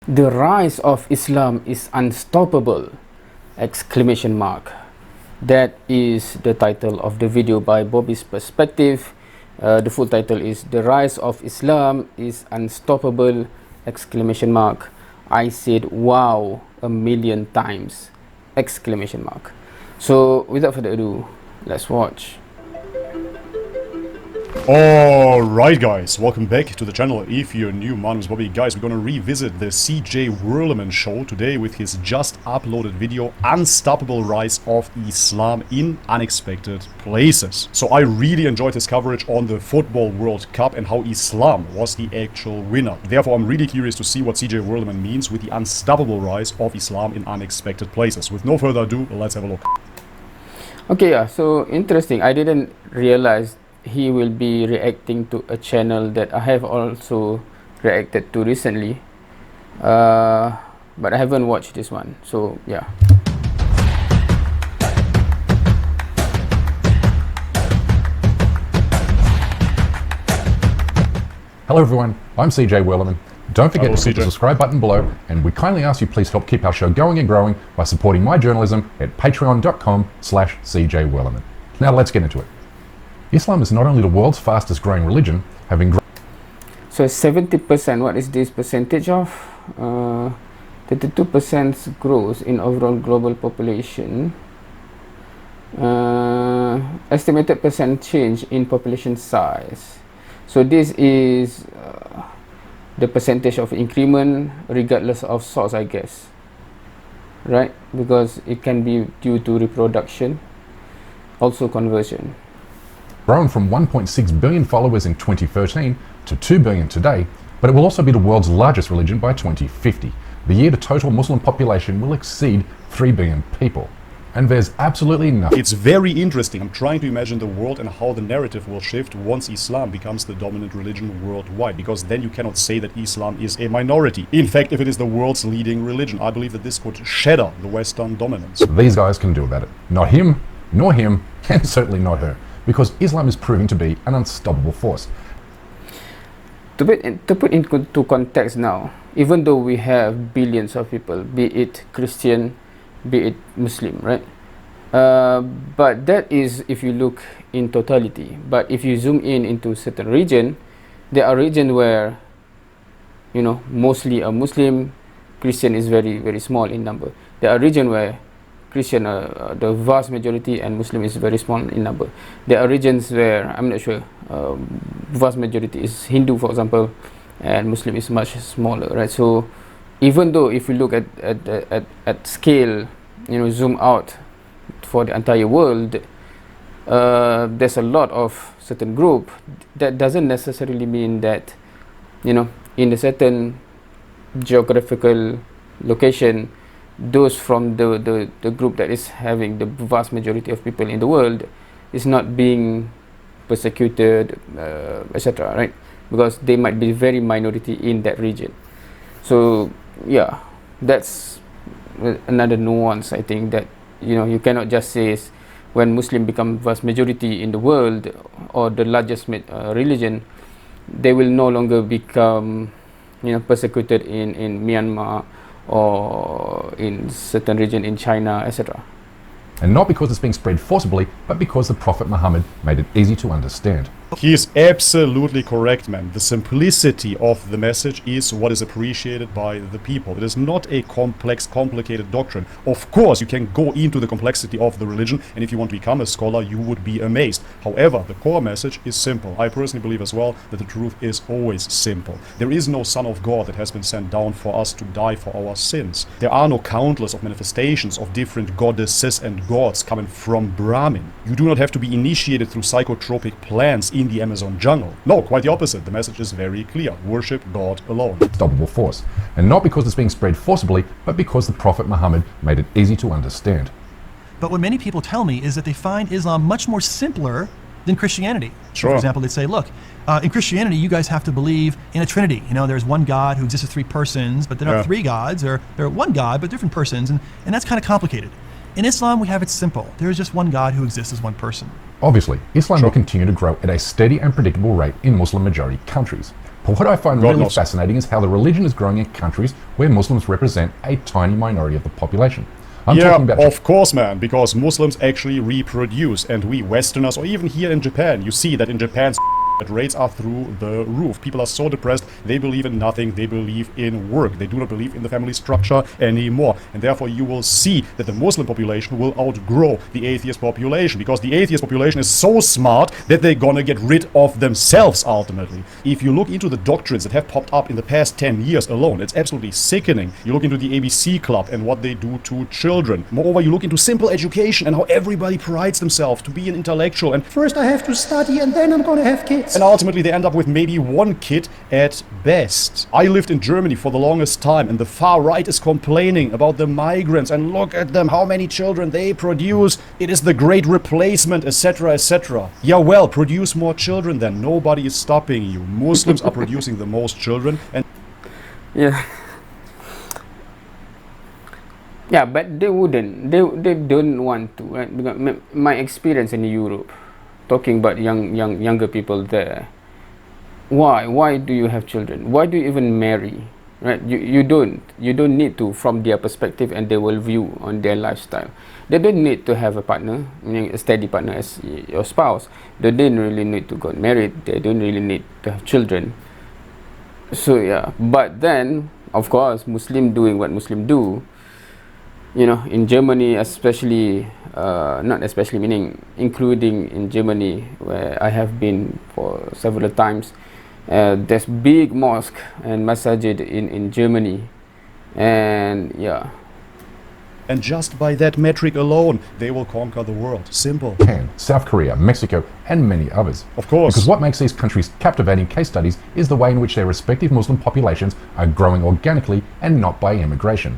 The rise of Islam is unstoppable! Exclamation mark. That is the title of the video by Bobby's Perspective. The full title is The Rise of Islam is Unstoppable! Exclamation mark. I said wow a million times! Exclamation mark. So without further ado, let's watch. Alright guys, welcome back to the channel. If you're new, my name is Bobby. Guys, we're gonna revisit the CJ Whirleman show today with his just uploaded video, Unstoppable Rise of Islam in Unexpected Places. So I really enjoyed his coverage on the Football World Cup and how Islam was the actual winner. Therefore, I'm really curious to see what CJ Whirleman means with the Unstoppable Rise of Islam in Unexpected Places. With no further ado, let's have a look. Okay, yeah, so interesting. I didn't realize he will be reacting to a channel that I have also reacted to recently, but I haven't watched this one, so yeah. Hello everyone, I'm CJ Whirleman. Don't forget to click the subscribe button below, and we kindly ask you please help keep our show going and growing by supporting my journalism at patreon.com/CJ Whirleman. Now let's get into it. Islam is not only the world's fastest growing religion, having grown... So 70%, what is this percentage of? 32% growth in overall global population. Estimated percent change in population size. So this is the percentage of increment regardless of source, I guess. Right? Because it can be due to reproduction, also conversion. Grown from 1.6 billion followers in 2013 to 2 billion today, but it will also be the world's largest religion by 2050, the year the total Muslim population will exceed 3 billion people. And there's absolutely nothing. It's very interesting. I'm trying to imagine the world and how the narrative will shift once Islam becomes the dominant religion worldwide, because then you cannot say that Islam is a minority. In fact, if it is the world's leading religion, I believe that this could shatter the Western dominance. These guys can do about it. Not him, nor him, and certainly not her. Because Islam is proving to be an unstoppable force. To put into context now, even though we have billions of people, be it Christian, be it Muslim, right? But that is if you look in totality. But if you zoom in into certain region, there are regions where, you know, mostly a Muslim, Christian is very, very small in number. There are regions where Christian, the vast majority, and Muslim is very small in number. There are regions where I'm not sure, vast majority is Hindu, for example, and Muslim is much smaller, right? So even though if you look at scale, you know, zoom out for the entire world, there's a lot of certain group. That doesn't necessarily mean that, you know, in a certain geographical location, those from the group that is having the vast majority of people in the world is not being persecuted, etc., right? Because they might be very minority in that region. So yeah, that's another nuance, I think, that, you know, you cannot just say when Muslim become vast majority in the world or the largest religion, they will no longer become, you know, persecuted in Myanmar or in certain region in China, etc. And not because it's being spread forcibly, but because the Prophet Muhammad made it easy to understand. He is absolutely correct, man. The simplicity of the message is what is appreciated by the people. It is not a complex, complicated doctrine. Of course, you can go into the complexity of the religion, and if you want to become a scholar, you would be amazed. However, the core message is simple. I personally believe as well that the truth is always simple. There is no Son of God that has been sent down for us to die for our sins. There are no countless of manifestations of different goddesses and gods coming from Brahmin. You do not have to be initiated through psychotropic plants in the Amazon jungle. No, quite the opposite. The message is very clear. Worship God alone. Unstoppable force. And not because it's being spread forcibly, but because the Prophet Muhammad made it easy to understand. But what many people tell me is that they find Islam much more simpler than Christianity. Sure. For example, they say, look, in Christianity, you guys have to believe in a trinity. You know, there's one God who exists as three persons, but they're not three gods. They're one God, but different persons. And that's kind of complicated. In Islam, we have it simple. There is just one God who exists as one person. Obviously, Islam will continue to grow at a steady and predictable rate in Muslim-majority countries. But what I find God really knows. fascinating is how the religion is growing in countries where Muslims represent a tiny minority of the population. I'm Yeah, talking about of course, man, because Muslims actually reproduce, and we Westerners, or even here in Japan, you see that in Japan rates are through the roof. People are so depressed, they believe in nothing, they believe in work. They do not believe in the family structure anymore. And therefore you will see that the Muslim population will outgrow the atheist population, because the atheist population is so smart that they're gonna get rid of themselves ultimately. If you look into the doctrines that have popped up in the past 10 years alone, it's absolutely sickening. You look into the ABC Club and what they do to children. Moreover, you look into simple education and how everybody prides themselves to be an intellectual, and first I have to study and then I'm gonna have kids. And ultimately they end up with maybe one kid at best. I lived in Germany for the longest time, and the far right is complaining about the migrants, and look at them, how many children they produce. It is the great replacement, etc., etc. Yeah, well, produce more children then. Nobody is stopping you. Muslims are producing the most children, and Yeah. Yeah, but they wouldn't. They don't want to, right? Because my experience in Europe, talking about younger people there. Why do you have children? Why do you even marry? Right? You don't need to, from their perspective and their worldview on their lifestyle. They don't need to have a partner, meaning a steady partner as your spouse. They don't really need to get married. They don't really need to have children. So yeah, but then of course Muslim doing what Muslim do. You know, in Germany especially, not especially, meaning including in Germany, where I have been for several times, there's big mosque and masajid in Germany, and yeah. and just by that metric alone, they will conquer the world. Simple. Japan, South Korea, Mexico, and many others. Of course. Because what makes these countries captivating case studies is the way in which their respective Muslim populations are growing organically and not by immigration.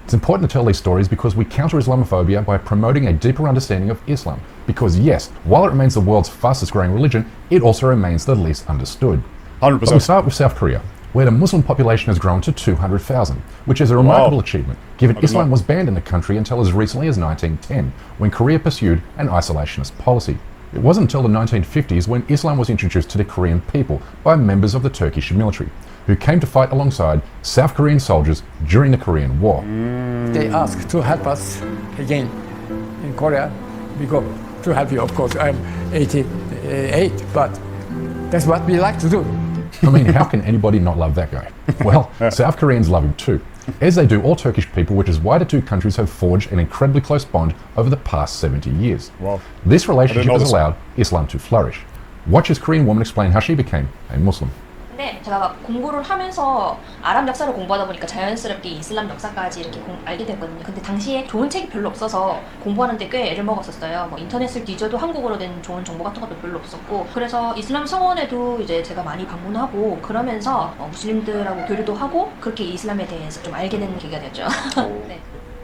It's important to tell these stories because we counter Islamophobia by promoting a deeper understanding of Islam. Because yes, while it remains the world's fastest growing religion, it also remains the least understood. 100%. But we start with South Korea, where the Muslim population has grown to 200,000, which is a remarkable achievement, given Islam was banned in the country until as recently as 1910, when Korea pursued an isolationist policy. It wasn't until the 1950s when Islam was introduced to the Korean people by members of the Turkish military, who came to fight alongside South Korean soldiers during the Korean War. They asked to help us again in Korea. We go to help you, of course. I'm 88, but that's what we like to do. I mean, how can anybody not love that guy? Well, South Koreans love him too, as they do all Turkish people, which is why the two countries have forged an incredibly close bond over the past 70 years. Wow. This relationship has this. allowed Islam to flourish. Watch this Korean woman explain how she became a Muslim. 근데 제가 막 공부를 하면서 아랍 역사를 공부하다 보니까 자연스럽게 이슬람 역사까지 이렇게 알게 됐거든요. 근데 당시에 좋은 책이 별로 없어서 공부하는데 꽤 애를 먹었었어요. 뭐 인터넷을 뒤져도 한국어로 된 좋은 정보 같은 것도 별로 없었고, 그래서 이슬람 성원에도 이제 제가 많이 방문하고 그러면서 무슬림들하고 교류도 하고 그렇게 이슬람에 대해서 좀 알게 되는 계기가 됐죠. 네.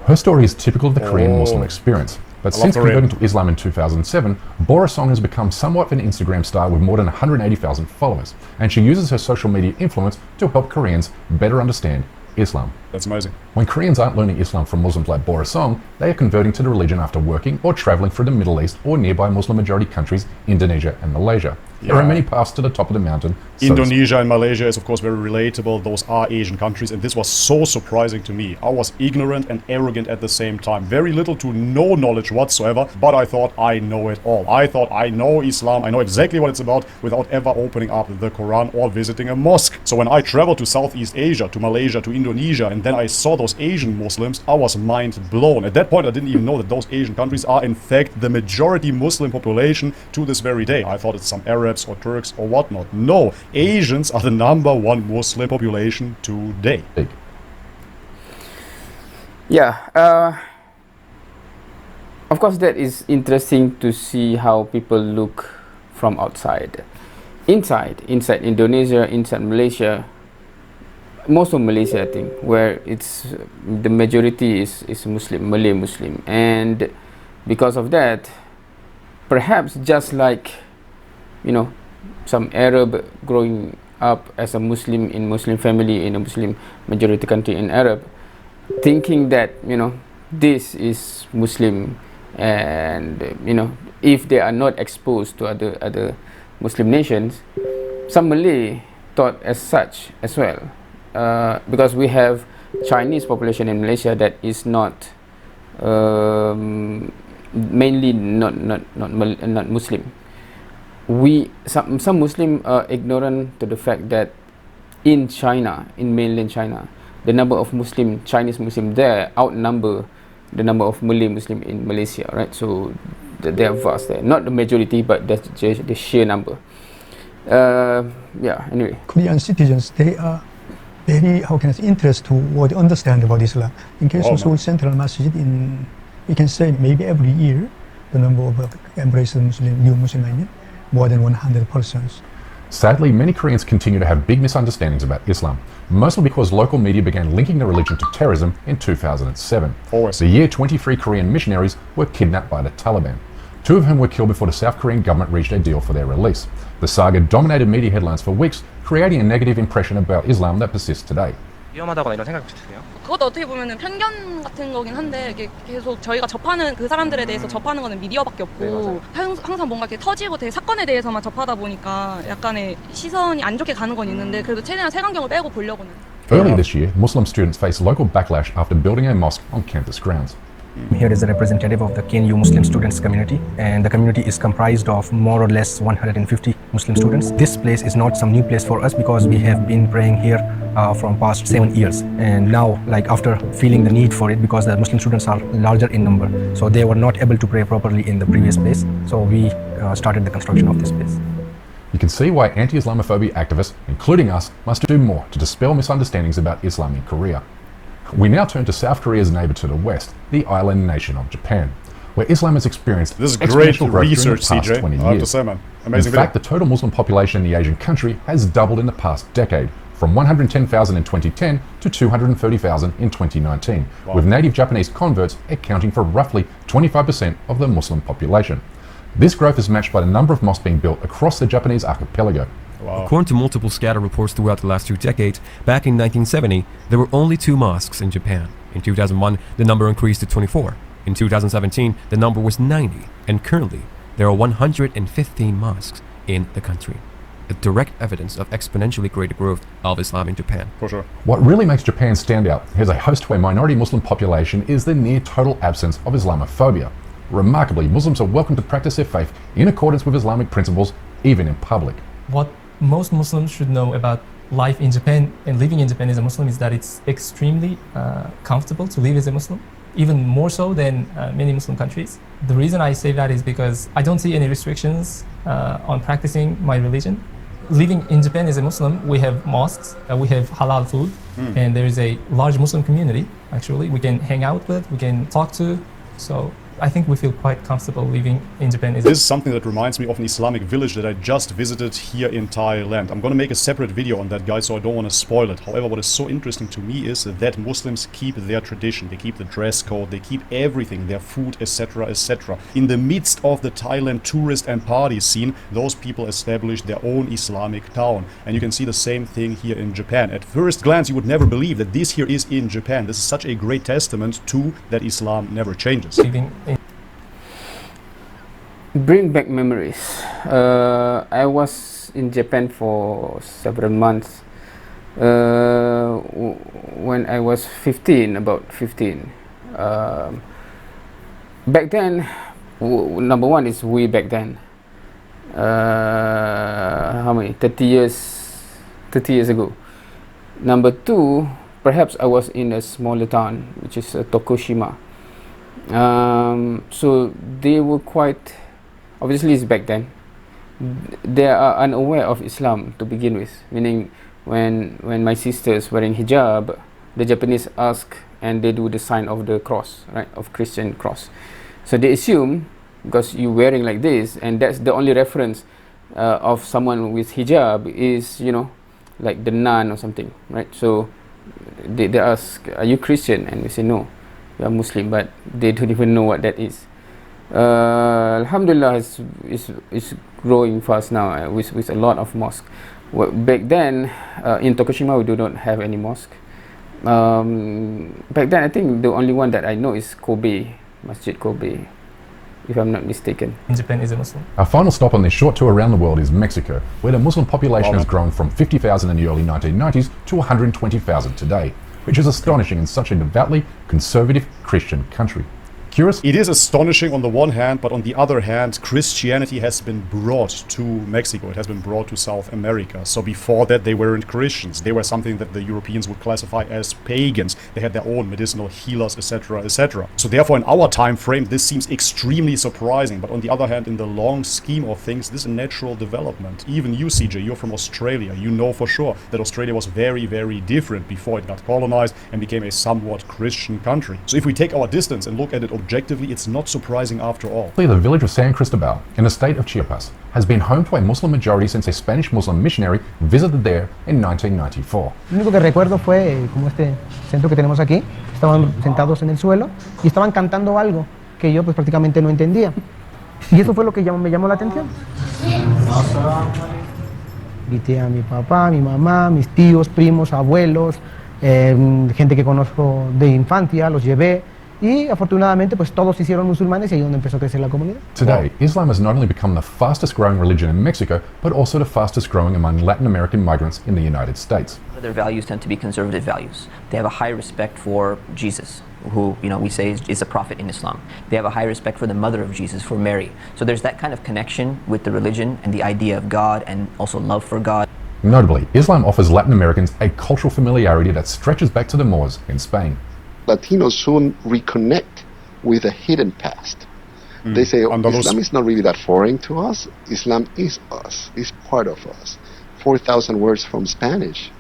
Her story is typical of the Korean Muslim experience. But since converting to Islam in 2007, Bora Song has become somewhat of an Instagram star with more than 180,000 followers, and she uses her social media influence to help Koreans better understand Islam. That's amazing. When Koreans aren't learning Islam from Muslims like Bora Song, they are converting to the religion after working or traveling through the Middle East or nearby Muslim-majority countries, Indonesia and Malaysia. There are many paths to the top of the mountain. Indonesia and Malaysia is of course very relatable. Those are Asian countries, and this was so surprising to me. I was ignorant and arrogant at the same time. Very little to no knowledge whatsoever, but I thought I know it all. I thought I know Islam, I know exactly what it's about without ever opening up the Quran or visiting a mosque. So when I traveled to Southeast Asia, to Malaysia, to Indonesia, and then I saw those Asian Muslims, I was mind blown. At that point I didn't even know that those Asian countries are in fact the majority Muslim population to this very day. I thought it's some Arabs or Turks or whatnot. No, Asians are the #1 Muslim population today. Yeah, of course that is interesting to see how people look from outside. Inside Indonesia, inside Malaysia, most of Malaysia I think, where it's the majority is Muslim, Malay Muslim, and because of that, perhaps just like, you know, some Arab growing up as a Muslim in Muslim family in a Muslim majority country in Arab, thinking that, you know, this is Muslim, and you know, if they are not exposed to other Muslim nations, some Malay thought as such as well, because we have Chinese population in Malaysia that is not mainly not Muslim. Some Muslim are ignorant to the fact that in China, in mainland China, the number of Chinese Muslim there outnumber the number of Malay Muslim in Malaysia, right? So they are vast there, not the majority, but that's just the sheer number. Yeah, anyway, Korean citizens, they are very, how can I say, interested to what understand about Islam. In case of Seoul Central Masjid, we can say maybe every year the number of embraced new Muslim more than 100 persons. Sadly, many Koreans continue to have big misunderstandings about Islam, mostly because local media began linking the religion to terrorism in 2007. The year 23 Korean missionaries were kidnapped by the Taliban, 2 of whom were killed before the South Korean government reached a deal for their release. The saga dominated media headlines for weeks, creating a negative impression about Islam that persists today. 위험하다거나 이런 생각 드세요? 그것도 어떻게 보면은 편견 같은 거긴 한데 이게 계속 저희가 접하는 그 사람들에 대해서 접하는 거는 미디어밖에 없고 항상 뭔가 이렇게 터지고 되게 사건에 대해서만 접하다 보니까 약간의 시선이 안 좋게 가는 건 있는데 그래도 최대한 색안경을 빼고 보려고는. Early this year, Muslim students faced local backlash after building a mosque on campus grounds. Here is a representative of the KNU Muslim students community, and the community is comprised of more or less 150 Muslim students. This place is not some new place for us because we have been praying here from past 7 years, and now after feeling the need for it because the Muslim students are larger in number, so they were not able to pray properly in the previous place, so we started the construction of this place. You can see why anti-Islamophobia activists, including us, must do more to dispel misunderstandings about Islam in Korea. We now turn to South Korea's neighbour to the west, the island nation of Japan, where Islam has experienced this is great exponential growth research, during the past CJ. 20 I have to years. say, man. Amazing In fact, the total Muslim population in the Asian country has doubled in the past decade, from 110,000 in 2010 to 230,000 in 2019, with native Japanese converts accounting for roughly 25% of the Muslim population. This growth is matched by the number of mosques being built across the Japanese archipelago. According to multiple scatter reports throughout the last 2 decades, back in 1970, there were only 2 mosques in Japan. In 2001, the number increased to 24. In 2017, the number was 90. And currently, there are 115 mosques in the country. A direct evidence of exponentially greater growth of Islam in Japan. For sure. What really makes Japan stand out as a host to a minority Muslim population is the near total absence of Islamophobia. Remarkably, Muslims are welcome to practice their faith in accordance with Islamic principles, even in public. What most Muslims should know about life in Japan and living in Japan as a Muslim is that it's extremely comfortable to live as a Muslim, even more so than many Muslim countries. The reason I say that is because I don't see any restrictions on practicing my religion. Living in Japan as a Muslim, we have mosques, we have halal food, and there is a large Muslim community, actually, we can hang out with, we can talk to. So I think we feel quite comfortable living in Japan. This is something that reminds me of an Islamic village that I just visited here in Thailand. I'm going to make a separate video on that, guys, so I don't want to spoil it. However, what is so interesting to me is that Muslims keep their tradition. They keep the dress code, they keep everything, their food, etc., etc. In the midst of the Thailand tourist and party scene, those people established their own Islamic town. And you can see the same thing here in Japan. At first glance, you would never believe that this here is in Japan. This is such a great testament to that Islam never changes. Bring back memories. I was in Japan for several months when I was 15, about 15. Back then, number one is way back then. How many? 30 years ago. Number two, perhaps I was in a smaller town, which is Tokushima. So they were quite, obviously it's back then, they are unaware of Islam to begin with, meaning when my sister's wearing hijab, the Japanese ask and they do the sign of the cross, right, of Christian cross. So they assume, because you're wearing like this, and that's the only reference of someone with hijab is, you know, like the nun or something, right? So they ask, are you Christian? And we say no, we are Muslim, but they don't even know what that is. Alhamdulillah, it's growing fast now with a lot of mosques. Back then, in Tokushima, we do not have any mosque. Back then, I think the only one that I know is Kobe, Masjid Kobe. if I'm not mistaken. in Japan is a Muslim. Our final stop on this short tour around the world is Mexico, where the Muslim population has grown from 50,000 in the early 1990s to 120,000 today, which is astonishing in such a devoutly conservative Christian country. Curious? It is astonishing on the one hand, but on the other hand, Christianity has been brought to Mexico. It has been brought to South America. So before that, they weren't Christians. They were something that the Europeans would classify as pagans. They had their own medicinal healers, etc., etc. So therefore, in our time frame, this seems extremely surprising. But on the other hand, in the long scheme of things, this is a natural development. Even you, CJ, you're from Australia. You know for sure that Australia was very, very different before it got colonized and became a somewhat Christian country. So if we take our distance and look at it objectively, it's not surprising after all. The village of San Cristobal, in the state of Chiapas, has been home to a Muslim majority since a Spanish Muslim missionary visited there in 1994. Lo único que recuerdo fue como este centro que tenemos aquí, estaban sentados en el suelo y estaban cantando algo que yo pues prácticamente no entendía. Y eso fue lo que me llamó la atención. Invité a mi papá, mi mamá, mis tíos, primos, abuelos, gente que conozco de infancia, los llevé. Y afortunadamente pues todos se hicieron musulmanes y ahí es donde empezó a crecer la comunidad. Today, Islam has not only become the fastest growing religion in Mexico, but also the fastest growing among Latin American migrants in the United States. Their values tend to be conservative values. They have a high respect for Jesus, who we say is a prophet in Islam. They have a high respect for the mother of Jesus, for Mary. So there's that kind of connection with the religion and the idea of God and also love for God. Notably, Islam offers Latin Americans a cultural familiarity that stretches back to the Moors in Spain. Latinos soon reconnect with a hidden past. They say, Islam is not really that foreign to us. Islam is us, is part of us. 4,000 words from Spanish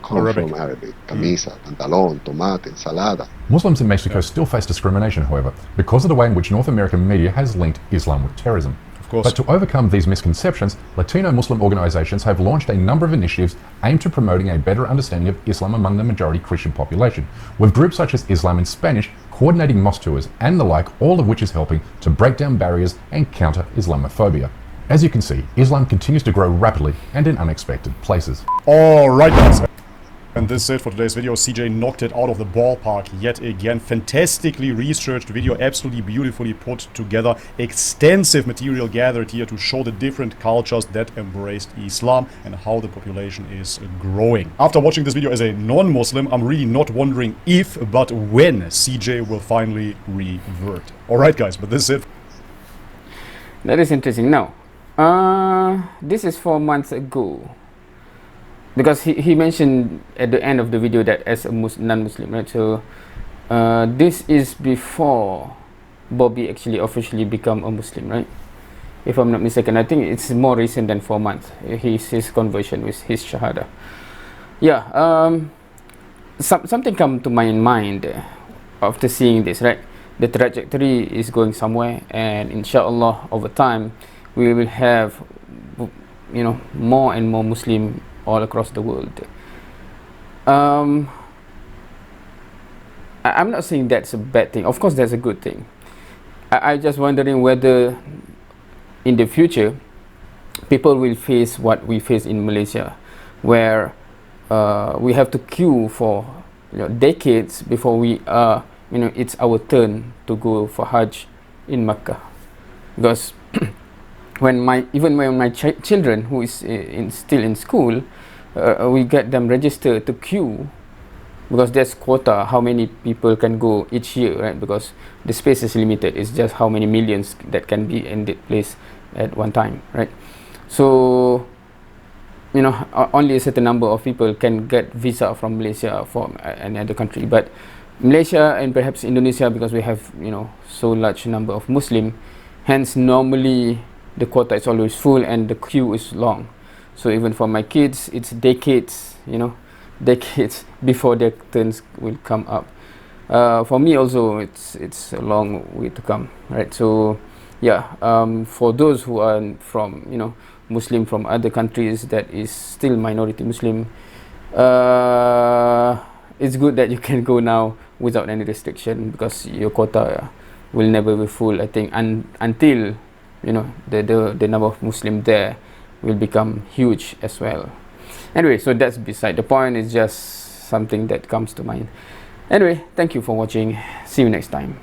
come from Arabic. Camisa, pantalón, tomate, ensalada. Muslims in Mexico still face discrimination, however, because of the way in which North American media has linked Islam with terrorism. But to overcome these misconceptions, Latino Muslim organizations have launched a number of initiatives aimed to promoting a better understanding of Islam among the majority Christian population, with groups such as Islam in Spanish coordinating mosque tours and the like, all of which is helping to break down barriers and counter Islamophobia. As you can see, Islam continues to grow rapidly and in unexpected places. All right, guys. And this is it for today's video. CJ knocked it out of the ballpark yet again. Fantastically researched video, absolutely beautifully put together. Extensive material gathered here to show the different cultures that embraced Islam and how the population is growing. After watching this video as a non-Muslim, I'm really not wondering if, but when CJ will finally revert. Alright guys, but this is it. That is interesting. Now, this is 4 months ago. Because he mentioned at the end of the video that as a non-Muslim, right? So this is before Bobby actually officially become a Muslim, right? If I'm not mistaken, I think it's more recent than 4 months. His conversion with his Shahada. Yeah, something come to my mind after seeing this, right? The trajectory is going somewhere, and inshallah over time we will have, more and more Muslim all across the world. I'm not saying that's a bad thing. Of course that's a good thing. I'm just wondering whether in the future people will face what we face in Malaysia, where we have to queue for decades before we it's our turn to go for Hajj in Mecca. Because when my children who is still in school, we get them registered to queue because there's quota how many people can go each year, right? Because the space is limited. It's just how many millions that can be in that place at one time, right? So only a certain number of people can get visa from Malaysia from any other country. But Malaysia and perhaps Indonesia, because we have so large number of Muslim, hence normally the quota is always full and the queue is long. So even for my kids, it's decades, decades before their turns will come up. For me also, it's a long way to come, right? So yeah, for those who are from Muslim from other countries that is still minority Muslim, it's good that you can go now without any restriction, because your quota will never be full, I think, until the number of Muslims there will become huge as well. Anyway, so that's beside the point. It's just something that comes to mind. Anyway, thank you for watching. See you next time.